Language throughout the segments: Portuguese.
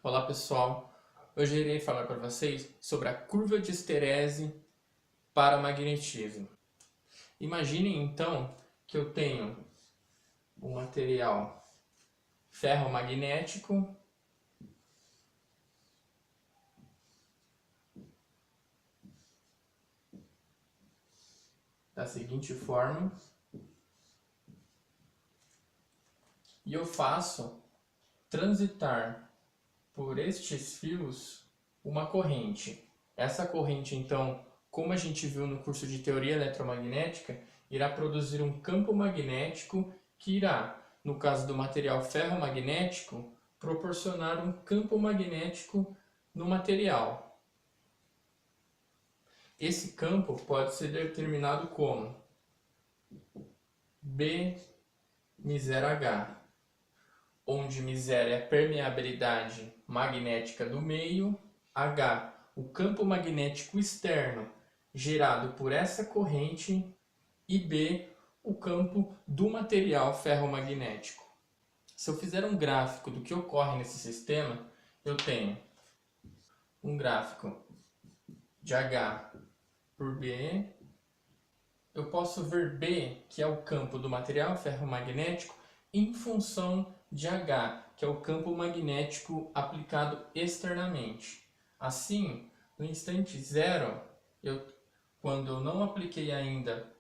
Olá pessoal, hoje irei falar para vocês sobre a curva de esterese para magnetismo. Imaginem então que eu tenho um material ferromagnético da seguinte forma e eu faço transitar por estes fios uma corrente. Essa corrente, então, como a gente viu no curso de teoria eletromagnética, irá produzir um campo magnético que irá, no caso do material ferromagnético, proporcionar um campo magnético no material. Esse campo pode ser determinado como B μ H, onde μ é a permeabilidade magnética do meio, H, o campo magnético externo gerado por essa corrente, e B, o campo do material ferromagnético. Se eu fizer um gráfico do que ocorre nesse sistema, eu tenho um gráfico de H por B. Eu posso ver B, que é o campo do material ferromagnético, em função de H, que é o campo magnético aplicado externamente. Assim, no instante zero, quando eu não apliquei ainda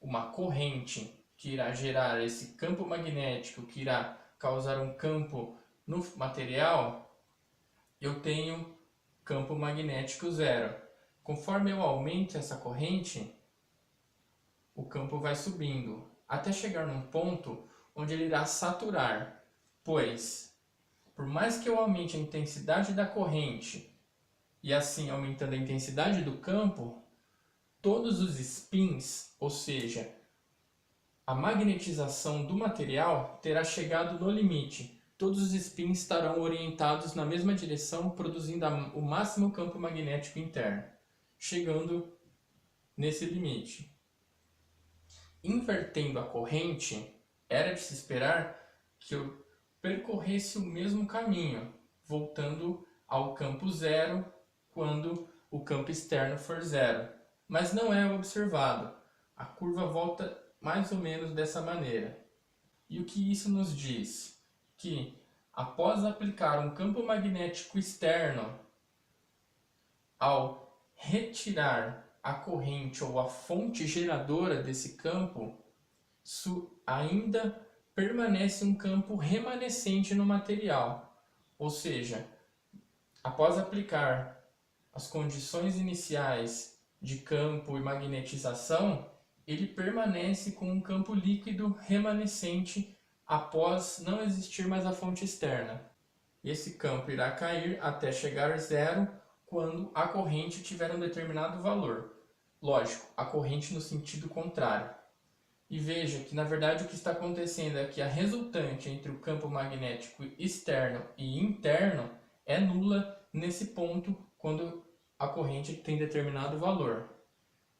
uma corrente que irá gerar esse campo magnético, que irá causar um campo no material, eu tenho campo magnético zero. Conforme eu aumento essa corrente, o campo vai subindo, até chegar num ponto onde ele irá saturar, pois, por mais que eu aumente a intensidade da corrente, e assim aumentando a intensidade do campo, todos os spins, ou seja, a magnetização do material terá chegado no limite. Todos os spins estarão orientados na mesma direção, produzindo o máximo campo magnético interno, chegando nesse limite. Invertendo a corrente, era de se esperar que eu percorresse o mesmo caminho, voltando ao campo zero quando o campo externo for zero. Mas não é observado. A curva volta mais ou menos dessa maneira. E o que isso nos diz? Que após aplicar um campo magnético externo, ao retirar a corrente ou a fonte geradora desse campo, ainda permanece um campo remanescente no material. Ou seja, após aplicar as condições iniciais de campo e magnetização, ele permanece com um campo líquido remanescente após não existir mais a fonte externa. Esse campo irá cair até chegar a zero quando a corrente tiver um determinado valor. Lógico, a corrente no sentido contrário. E veja que, na verdade, o que está acontecendo é que a resultante entre o campo magnético externo e interno é nula nesse ponto quando a corrente tem determinado valor.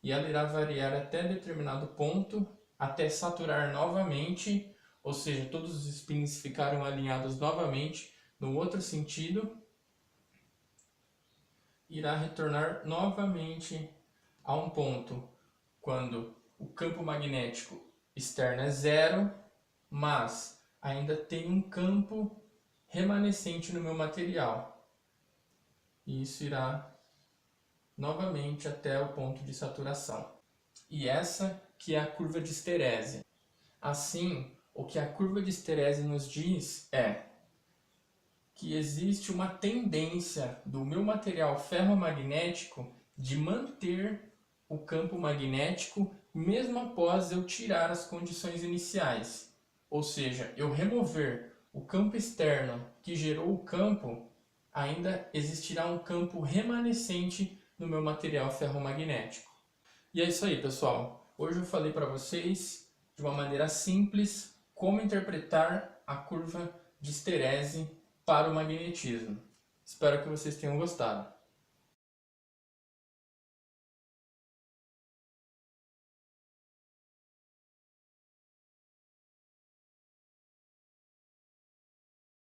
E ela irá variar até determinado ponto, até saturar novamente, ou seja, todos os spins ficaram alinhados novamente no outro sentido, irá retornar novamente a um ponto quando o campo magnético externo é zero, mas ainda tem um campo remanescente no meu material. E isso irá novamente até o ponto de saturação. E essa que é a curva de esterese. Assim, o que a curva de esterese nos diz é que existe uma tendência do meu material ferromagnético de manter o campo magnético mesmo após eu tirar as condições iniciais. Ou seja, eu remover o campo externo que gerou o campo, ainda existirá um campo remanescente no meu material ferromagnético. E é isso aí, pessoal. Hoje eu falei para vocês, de uma maneira simples, como interpretar a curva de esterese para o magnetismo. Espero que vocês tenham gostado.